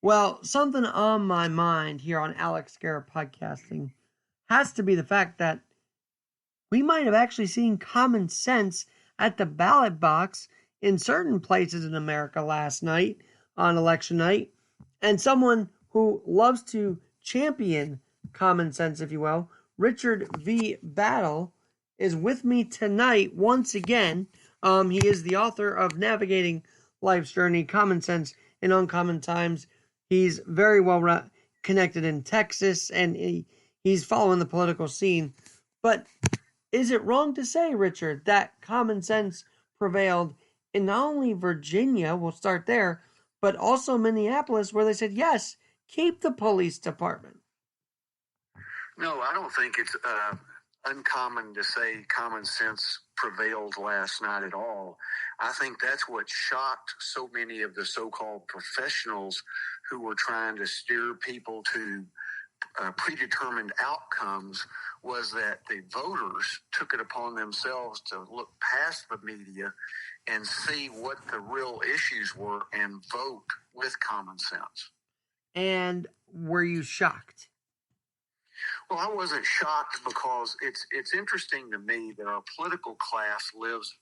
Well, something on my mind here on Garrett Podcasting has to be the fact that we might have actually seen common sense at the ballot box in certain places in America last night on election night. And someone who loves to champion common sense, if you will, Richard V. Battle, is with me tonight once again. He is the author of Navigating Life's Journey, Common Sense in Uncommon Times. He's very well connected in Texas, and he's following the political scene. But is it wrong to say, Richard, that common sense prevailed in not only Virginia, we'll start there, but also Minneapolis, where they said, yes, keep the police department? No, I don't think it's uncommon to say common sense prevailed last night at all. I think that's what shocked so many of the so-called professionals who were trying to steer people to predetermined outcomes, was that the voters took it upon themselves to look past the media and see what the real issues were and vote with common sense. And were you shocked? Well, I wasn't shocked, because it's interesting to me that our political class lives,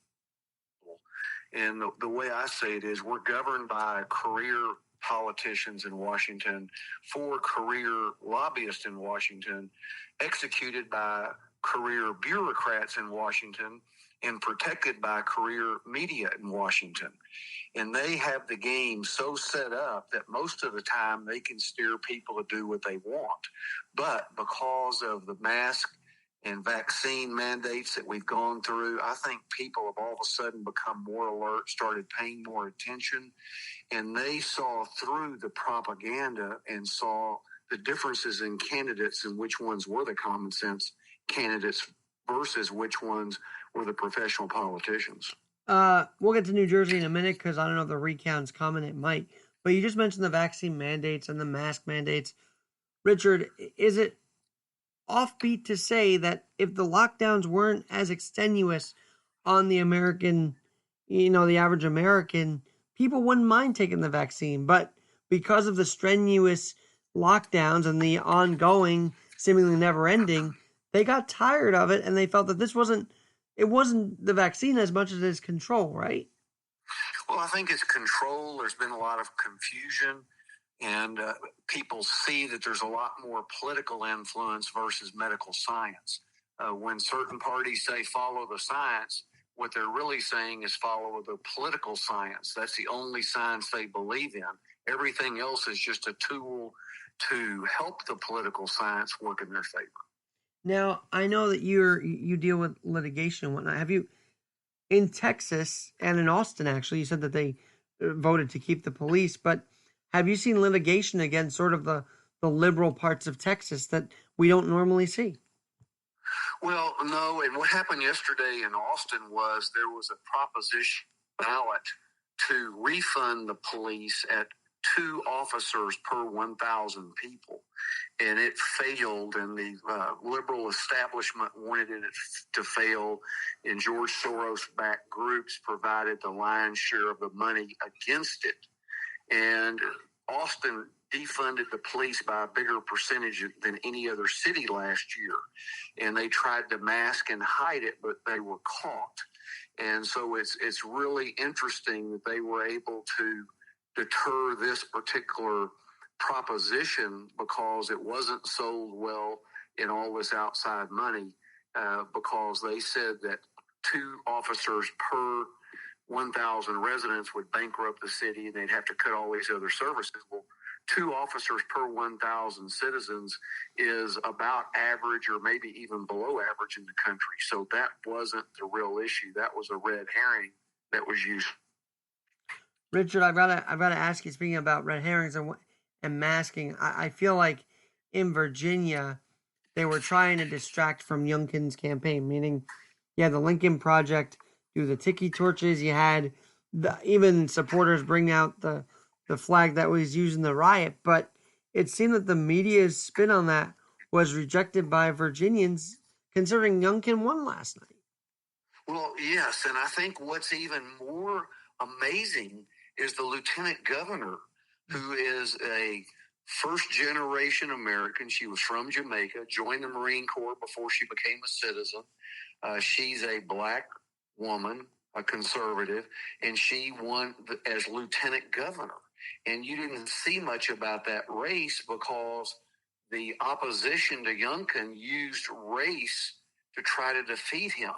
and the way I say it is, we're governed by career politicians in Washington, for career lobbyists in Washington, executed by career bureaucrats in Washington, and protected by career media in Washington. And they have the game so set up that most of the time they can steer people to do what they want. But because of the mask and vaccine mandates that we've gone through, I think people have all of a sudden become more alert, started paying more attention, and they saw through the propaganda and saw the differences in candidates and which ones were the common sense candidates versus which ones were the professional politicians. We'll get to New Jersey in a minute, because I don't know if the recount's coming. It might. But you just mentioned the vaccine mandates and the mask mandates. Richard, is it offbeat to say that if the lockdowns weren't as extenuous on the American, the average American, people wouldn't mind taking the vaccine? But because of the strenuous lockdowns and the ongoing, seemingly never ending, they got tired of it, and they felt that it wasn't the vaccine as much as it is control, right? Well, I think it's control. There's been a lot of confusion, and people see that there's a lot more political influence versus medical science. When certain parties say follow the science, what they're really saying is follow the political science. That's the only science they believe in. Everything else is just a tool to help the political science work in their favor. Now, I know that you deal with litigation and whatnot. Have you, in Texas and in Austin, actually, you said that they voted to keep the police, but have you seen litigation against sort of the liberal parts of Texas that we don't normally see? Well, no, and what happened yesterday in Austin was there was a proposition ballot to refund the police at 2 officers per 1,000 people, and it failed, and the liberal establishment wanted it to fail, and George Soros-backed groups provided the lion's share of the money against it, and Austin defunded the police by a bigger percentage than any other city last year, and they tried to mask and hide it, but they were caught, and so it's really interesting that they were able to deter this particular proposition because it wasn't sold well in all this outside money, because they said that 2 officers per 1,000 residents would bankrupt the city and they'd have to cut all these other services. Well, 2 officers per 1,000 citizens is about average or maybe even below average in the country. So that wasn't the real issue. That was a red herring that was used. Richard, I've got to ask you, speaking about red herrings and masking, I feel like in Virginia, they were trying to distract from Youngkin's campaign, meaning you had the Lincoln Project do the tiki torches, you had even supporters bring out the flag that was used in the riot, but it seemed that the media's spin on that was rejected by Virginians, considering Youngkin won last night. Well, yes, and I think what's even more amazing is the lieutenant governor who is a first-generation American. She was from Jamaica, joined the Marine Corps before she became a citizen. She's a black woman, a conservative, and she won as lieutenant governor. And you didn't see much about that race because the opposition to Youngkin used race to try to defeat him.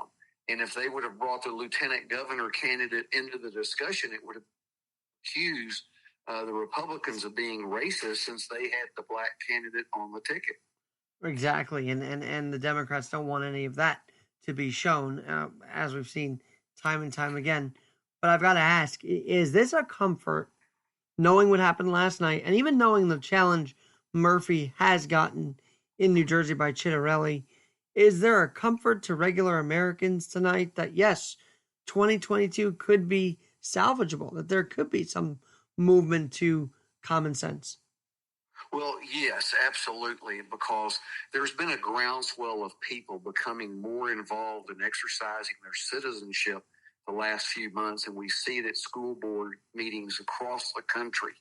And if they would have brought the lieutenant governor candidate into the discussion, it would have accused the Republicans of being racist since they had the black candidate on the ticket. Exactly. And the Democrats don't want any of that to be shown, as we've seen time and time again. But I've got to ask, is this a comfort, knowing what happened last night, and even knowing the challenge Murphy has gotten in New Jersey by Chittarelli? Is there a comfort to regular Americans tonight that, yes, 2022 could be salvageable, that there could be some movement to common sense? Well, yes, absolutely, because there's been a groundswell of people becoming more involved in exercising their citizenship the last few months, and we see it at school board meetings across the country.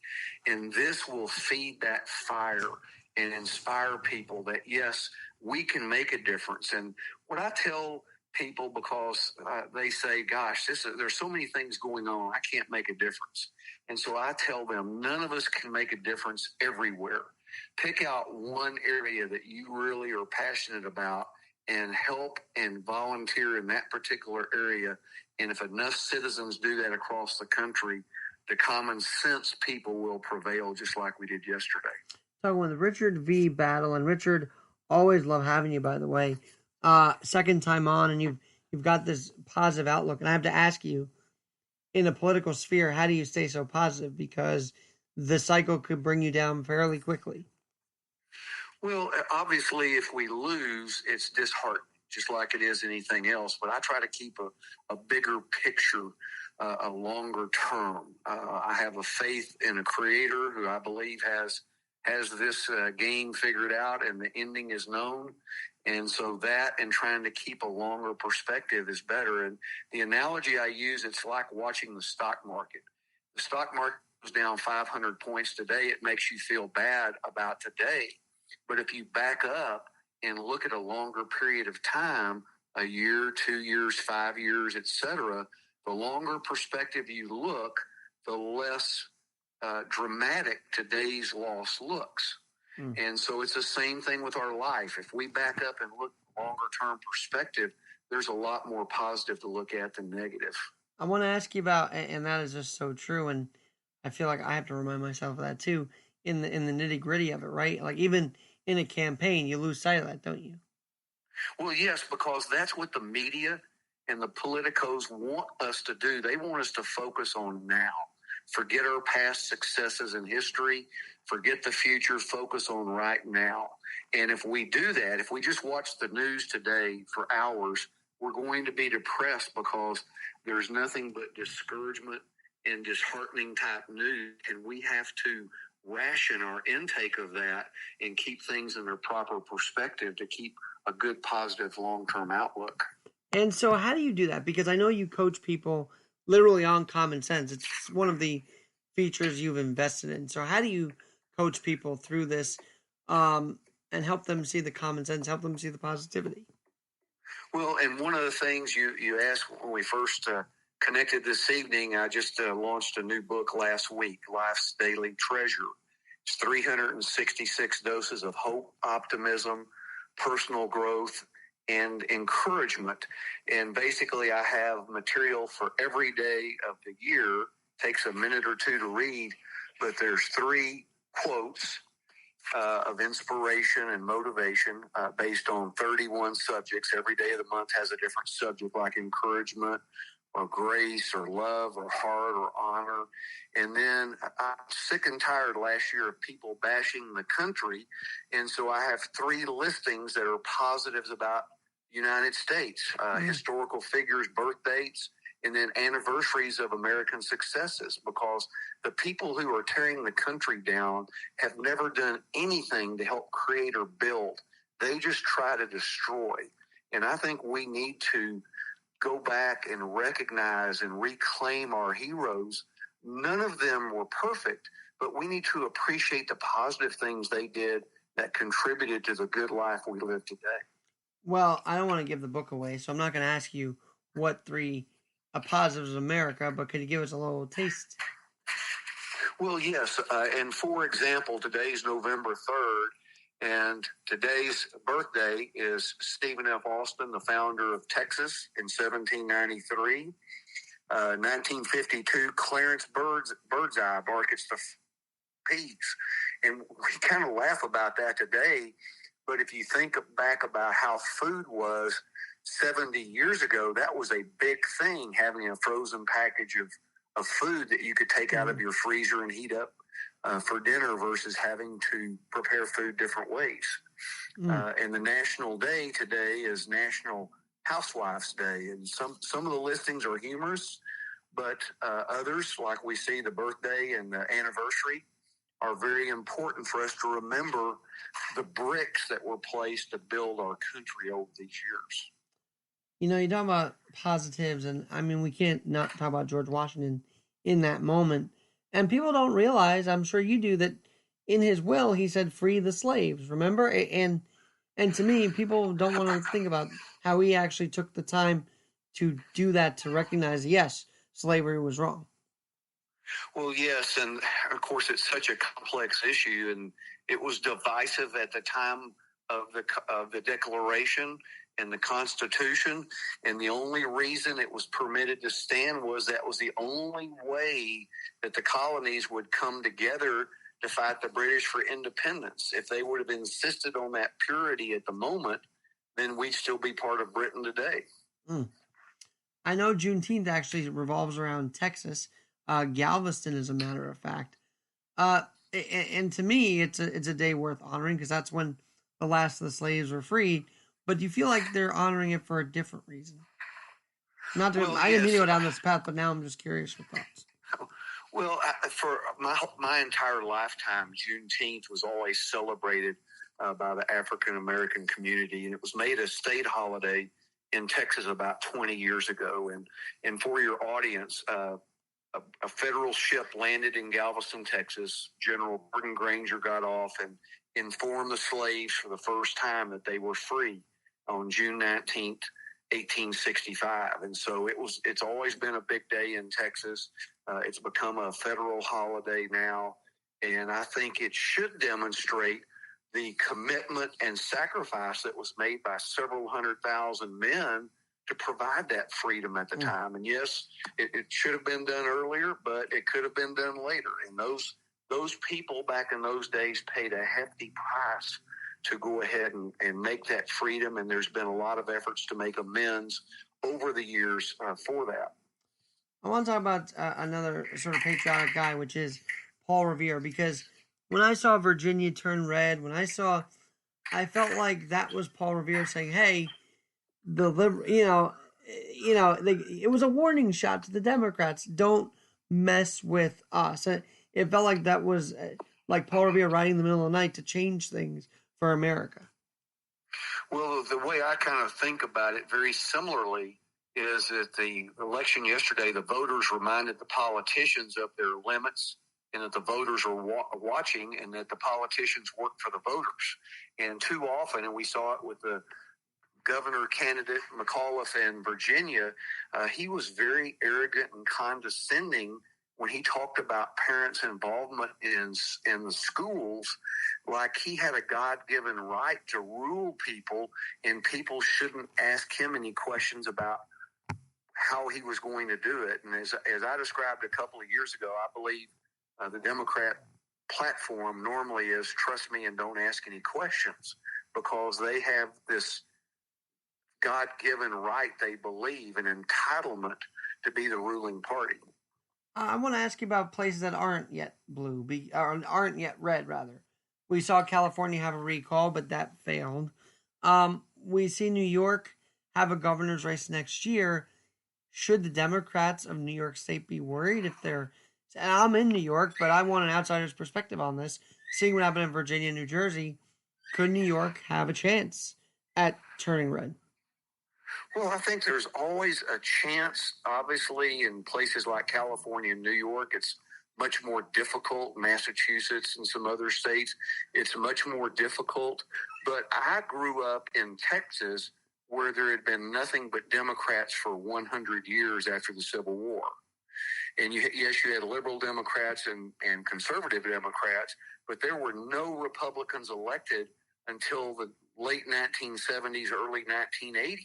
And this will feed that fire and inspire people that, yes, we can make a difference. And what I tell people, because they say, gosh, there's so many things going on, I can't make a difference. And so I tell them, none of us can make a difference everywhere. Pick out one area that you really are passionate about and help and volunteer in that particular area. And if enough citizens do that across the country, the common sense people will prevail, just like we did yesterday. Talking with Richard V. Battle, and Richard, always love having you, by the way. Second time on, and you've got this positive outlook. And I have to ask you, in the political sphere, how do you stay so positive? Because the cycle could bring you down fairly quickly. Well, obviously, if we lose, it's disheartening, just like it is anything else. But I try to keep a bigger picture, a longer term. I have a faith in a creator who I believe has this game figured out, and the ending is known. And so that and trying to keep a longer perspective is better. And the analogy I use, it's like watching the stock market. The stock market goes down 500 points today. It makes you feel bad about today. But if you back up and look at a longer period of time, a year, 2 years, 5 years, etc., the longer perspective you look, the less dramatic today's loss looks. And so it's the same thing with our life. If we back up and look at longer term perspective, there's a lot more positive to look at than negative. I want to ask you about, and that is just so true, and I feel like I have to remind myself of that too, in the nitty gritty of it, right? Like even in a campaign, you lose sight of that, don't you? Well, yes, because that's what the media and the politicos want us to do. They want us to focus on now. Forget our past successes in history. Forget the future. Focus on right now. And if we do that, if we just watch the news today for hours, we're going to be depressed because there's nothing but discouragement and disheartening type news. And we have to ration our intake of that and keep things in their proper perspective to keep a good, positive, long-term outlook. And so how do you do that? Because I know you coach people literally on common sense. It's one of the features you've invested in. So how do you coach people through this and help them see the common sense, help them see the positivity? Well, and one of the things you asked when we first connected this evening, I just launched a new book last week, Life's Daily Treasure. It's 366 doses of hope, optimism, personal growth, and encouragement. And basically, I have material for every day of the year. Takes a minute or two to read, but there's 3 quotes of inspiration and motivation based on 31 subjects. Every day of the month has a different subject, like encouragement or grace or love or heart or honor. And then I'm sick and tired last year of people bashing the country. And so I have 3 listings that are positives about the United States, historical figures, birth dates, and then anniversaries of American successes, because the people who are tearing the country down have never done anything to help create or build. They just try to destroy. And I think we need to go back and recognize and reclaim our heroes. None of them were perfect, but we need to appreciate the positive things they did that contributed to the good life we live today. Well, I don't want to give the book away, so I'm not going to ask you what three positives of America, but could you give us a little taste? Well, yes. And for example, today's November 3rd, and today's birthday is Stephen F. Austin, the founder of Texas in 1793. 1952, Clarence Birdseye markets the peas. And we kind of laugh about that today, but if you think back about how food was 70 years ago, that was a big thing, having a frozen package of food that you could take out of your freezer and heat up for dinner versus having to prepare food different ways. And the national day today is National Housewives Day. And some of the listings are humorous, but others, like we see the birthday and the anniversary, are very important for us to remember the bricks that were placed to build our country over these years. You know, you talk about positives, and I mean, we can't not talk about George Washington in that moment. And people don't realize, I'm sure you do, that in his will, he said, free the slaves, remember? And to me, people don't want to think about how he actually took the time to do that, to recognize, yes, slavery was wrong. Well, yes, and of course, it's such a complex issue, and it was divisive at the time of the Declaration and the Constitution, and the only reason it was permitted to stand was that was the only way that the colonies would come together to fight the British for independence. If they would have insisted on that purity at the moment, then we'd still be part of Britain today. I know Juneteenth actually revolves around Texas, Galveston, as a matter of fact. And to me, it's a day worth honoring because that's when the last of the slaves were freed. But do you feel like they're honoring it for a different reason? I didn't mean to go down this path, but now I'm just curious your thoughts. Well, for my entire lifetime, Juneteenth was always celebrated by the African American community, and it was made a state holiday in Texas about 20 years ago. And for your audience, a federal ship landed in Galveston, Texas. General Gordon Granger got off and informed the slaves for the first time that they were free on June 19th, 1865. And so it's always been a big day in Texas. It's become a federal holiday now. And I think it should demonstrate the commitment and sacrifice that was made by several 100,000 men to provide that freedom at the time. And yes, it should have been done earlier, but it could have been done later. And those people back in those days paid a hefty price to go ahead and make that freedom. And there's been a lot of efforts to make amends over the years for that. I want to talk about another sort of patriotic guy, which is Paul Revere, because when I saw Virginia turn red, I felt like that was Paul Revere saying, "Hey, it was a warning shot to the Democrats. Don't mess with us." It felt like that was like Paul Revere riding in the middle of the night to change things for America. Well, the way I kind of think about it very similarly is that the election yesterday, the voters reminded the politicians of their limits and that the voters are watching and that the politicians work for the voters. And too often, and we saw it with the governor candidate McAuliffe in Virginia, he was very arrogant and condescending when he talked about parents' involvement in the schools, like he had a God-given right to rule people, and people shouldn't ask him any questions about how he was going to do it. And as I described a couple of years ago, I believe the Democrat platform normally is trust me and don't ask any questions, because they have this God-given right, they believe, an entitlement to be the ruling party. I want to ask you about places that aren't yet blue, or aren't yet red, rather. We saw California have a recall, but that failed. We see New York have a governor's race next year. Should the Democrats of New York State be worried if they're... And I'm in New York, but I want an outsider's perspective on this. Seeing what happened in Virginia and New Jersey, could New York have a chance at turning red? Well, I think there's always a chance, obviously, in places like California and New York. It's much more difficult. Massachusetts and some other states, it's much more difficult. But I grew up in Texas where there had been nothing but Democrats for 100 years after the Civil War. And you had liberal Democrats and conservative Democrats, but there were no Republicans elected until the late 1970s, early 1980s.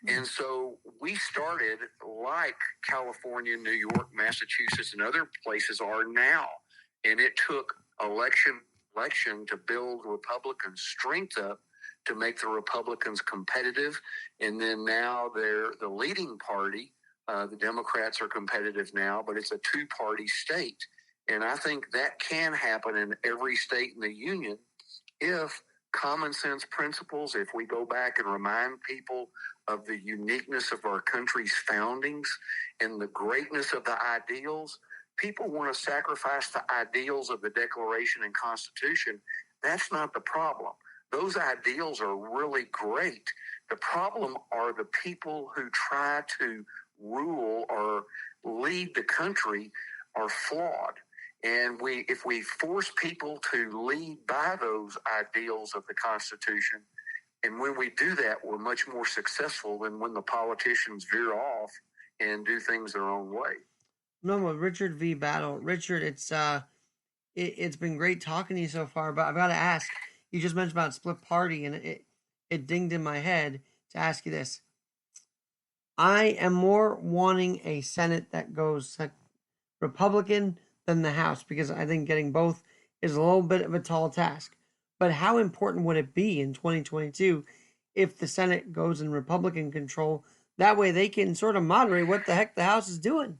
And so we started like California, New York, Massachusetts, and other places are now. And it took election to build Republican strength up to make the Republicans competitive. And then now they're the leading party. The Democrats are competitive now, but it's a two-party state. And I think that can happen in every state in the union if common sense principles, if we go back and remind people of the uniqueness of our country's foundings and the greatness of the ideals. People want to sacrifice the ideals of the Declaration and Constitution. That's not the problem. Those ideals are really great. The problem are the people who try to rule or lead the country are flawed. And if we force people to lead by those ideals of the Constitution, and when we do that, we're much more successful than when the politicians veer off and do things their own way. No, Richard V. Battle. Richard, it's been great talking to you so far, but I've got to ask, you just mentioned about split party, and it dinged in my head to ask you this. I am more wanting a Senate that goes Republican than the House, because I think getting both is a little bit of a tall task. But how important would it be in 2022 if the Senate goes in Republican control? That way they can sort of moderate what the heck the House is doing.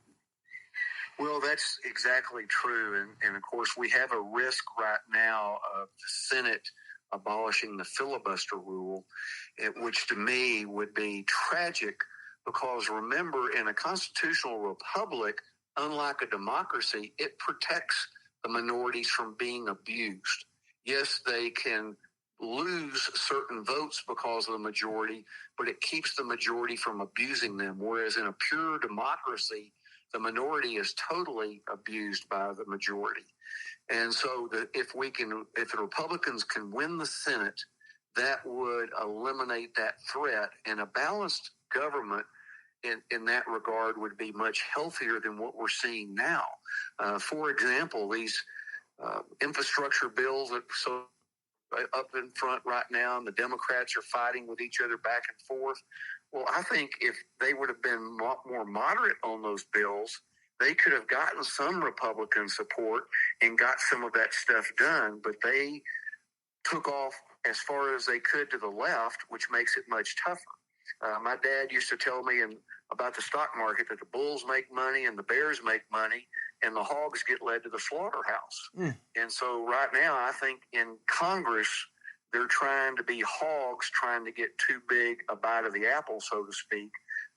Well, that's exactly true. And of course, we have a risk right now of the Senate abolishing the filibuster rule, which to me would be tragic, because remember, in a constitutional republic, unlike a democracy, it protects the minorities from being abused. Yes, they can lose certain votes because of the majority, but it keeps the majority from abusing them. Whereas in a pure democracy, the minority is totally abused by the majority. And so if the Republicans can win the Senate, that would eliminate that threat, and a balanced government in that regard would be much healthier than what we're seeing now. For example, these infrastructure bills that so up in front right now, and the Democrats are fighting with each other back and forth. Well, I think if they would have been more moderate on those bills, they could have gotten some Republican support and got some of that stuff done. But they took off as far as they could to the left, which makes it much tougher. My dad used to tell me about the stock market that the bulls make money and the bears make money and the hogs get led to the slaughterhouse. And so right now, I think in Congress, they're trying to be hogs, trying to get too big a bite of the apple, so to speak,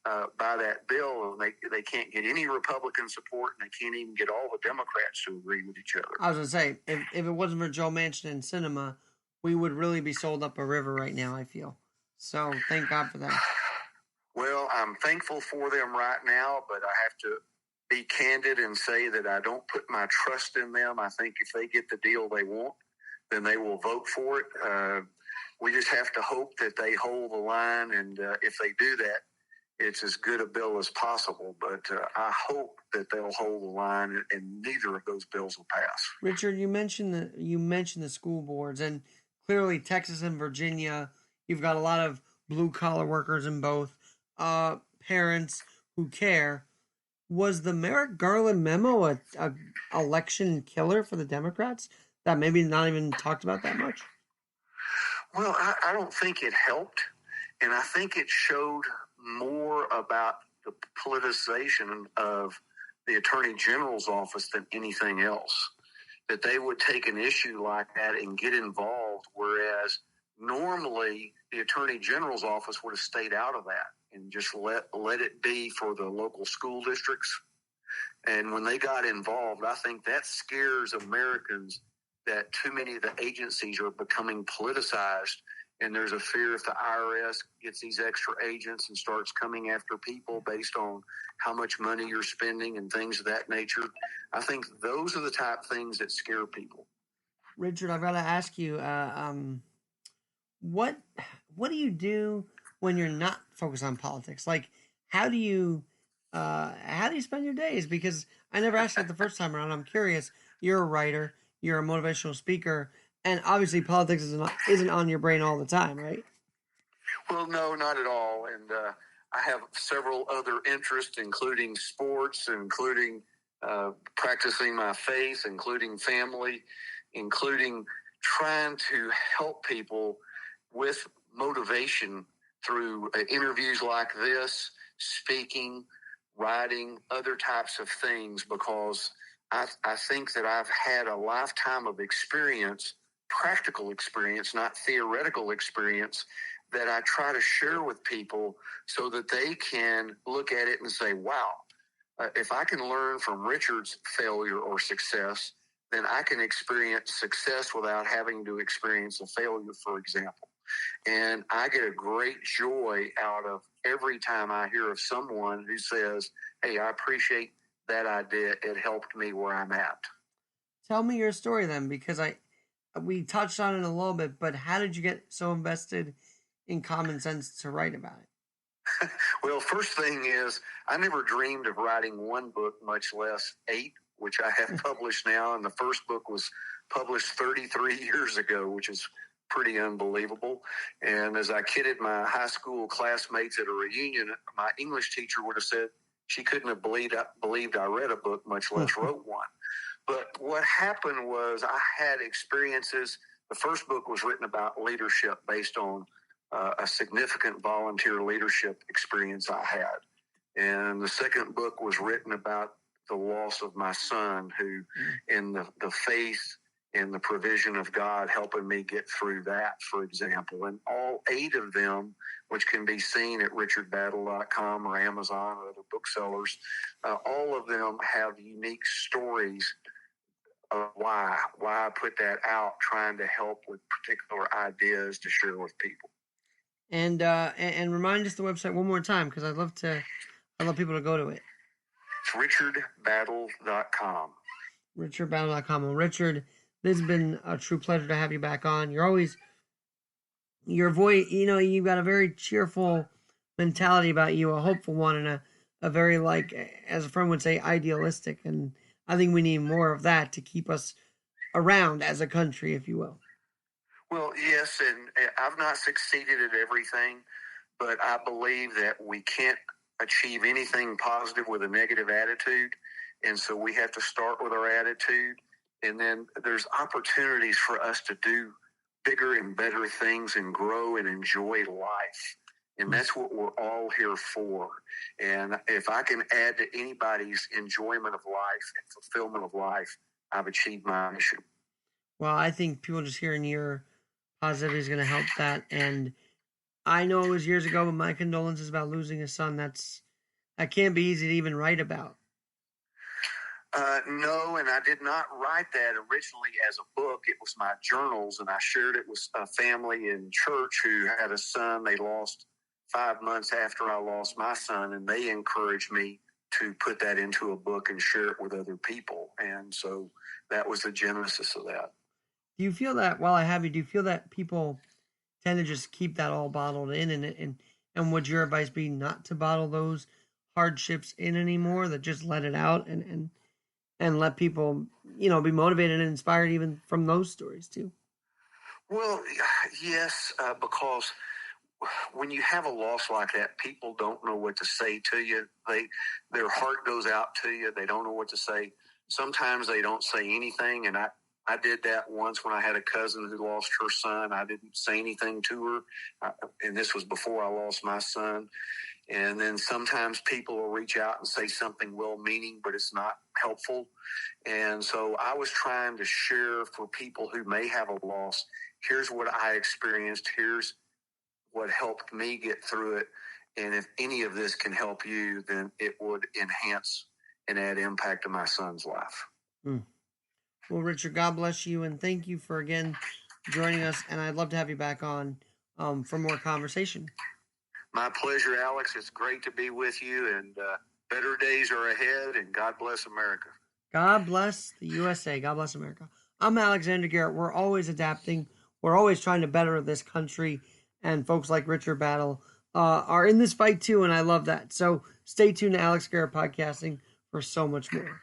by that bill. And they can't get any Republican support, and they can't even get all the Democrats to agree with each other. I was going to say, if it wasn't for Joe Manchin and Sinema, we would really be sold up a river right now, I feel. So thank God for that. Well, I'm thankful for them right now, but I have to be candid and say that I don't put my trust in them. I think if they get the deal they want, then they will vote for it. We just have to hope that they hold the line, and if they do that, it's as good a bill as possible. But I hope that they'll hold the line, and neither of those bills will pass. Richard, you mentioned the school boards, and clearly Texas and Virginia, you've got a lot of blue collar workers in both. Parents who care. Was the Merrick Garland memo a election killer for the Democrats that maybe not even talked about that much? Well, I don't think it helped, and I think it showed more about the politicization of the Attorney General's office than anything else. That they would take an issue like that and get involved, whereas normally the Attorney General's office would have stayed out of that and just let it be for the local school districts. And when they got involved, I think that scares Americans that too many of the agencies are becoming politicized, And there's a fear if the IRS gets these extra agents and starts coming after people based on how much money you're spending and things of that nature. I think those are the type of things that scare people. Richard, I've got to ask you, what do you do when you're not focused on politics? Like, how do you spend your days? Because I never asked that the first time around. I'm curious. You're a writer. You're a motivational speaker. And obviously politics isn't on your brain all the time, right? Well, no, not at all. And I have several other interests, including sports, including practicing my faith, including family, including trying to help people with motivation through interviews like this, speaking, writing, other types of things, because I think that I've had a lifetime of experience, practical experience, not theoretical experience, that I try to share with people so that they can look at it and say, wow, if I can learn from Richard's failure or success, then I can experience success without having to experience a failure, for example. And I get a great joy out of every time I hear of someone who says, hey, I appreciate that idea. It helped me where I'm at. Tell me your story then, because we touched on it a little bit, but how did you get so invested in common sense to write about it? Well, first thing is, I never dreamed of writing one book, much less 8, which I have published now. And the first book was published 33 years ago, which is pretty unbelievable. And as I kidded my high school classmates at a reunion, my English teacher would have said she couldn't have believed I read a book, much less wrote one. But what happened was I had experiences. The first book was written about leadership based on a significant volunteer leadership experience I had. And the second book was written about the loss of my son, who in the faith and the provision of God helping me get through that, for example. And all 8 of them, which can be seen at richardbattle.com or Amazon or other booksellers, all of them have unique stories of why I put that out, trying to help with particular ideas to share with people. And remind us the website one more time, because I'd love people to go to it. It's richardbattle.com. richardbattle.com. Well, Richard, this has been a true pleasure to have you back on. You're always, your voice, you've got a very cheerful mentality about you, a hopeful one, and a very, like, as a friend would say, idealistic. And I think we need more of that to keep us around as a country, if you will. Well, yes, and I've not succeeded at everything, but I believe that we can't achieve anything positive with a negative attitude. And so we have to start with our attitude. And then there's opportunities for us to do bigger and better things and grow and enjoy life. And that's what we're all here for. And if I can add to anybody's enjoyment of life and fulfillment of life, I've achieved my mission. Well, I think people just hearing your positivity is going to help that. And I know it was years ago, but my condolences about losing a son. That can't be easy to even write about. No, and I did not write that originally as a book. It was my journals, and I shared it with a family in church who had a son they lost 5 months after I lost my son, and they encouraged me to put that into a book and share it with other people. And so that was the genesis of that. Do you feel that, while I have you, do you feel that people tend to just keep that all bottled in? And would your advice be not to bottle those hardships in anymore, that just let it out and let people, be motivated and inspired even from those stories too? Well, yes, because when you have a loss like that, people don't know what to say to you. Their heart goes out to you. They don't know what to say. Sometimes they don't say anything, and I did that once when I had a cousin who lost her son. I didn't say anything to her, and this was before I lost my son. And then sometimes people will reach out and say something well-meaning, but it's not helpful. And so I was trying to share for people who may have a loss, here's what I experienced, here's what helped me get through it. And if any of this can help you, then it would enhance and add impact to my son's life. Well, Richard, God bless you, and thank you for, again, joining us, and I'd love to have you back on for more conversation. My pleasure, Alex. It's great to be with you, and better days are ahead, and God bless America. God bless the USA. God bless America. I'm Alexander Garrett. We're always adapting. We're always trying to better this country, and folks like Richard Battle are in this fight too, and I love that. So stay tuned to Alex Garrett Podcasting for so much more.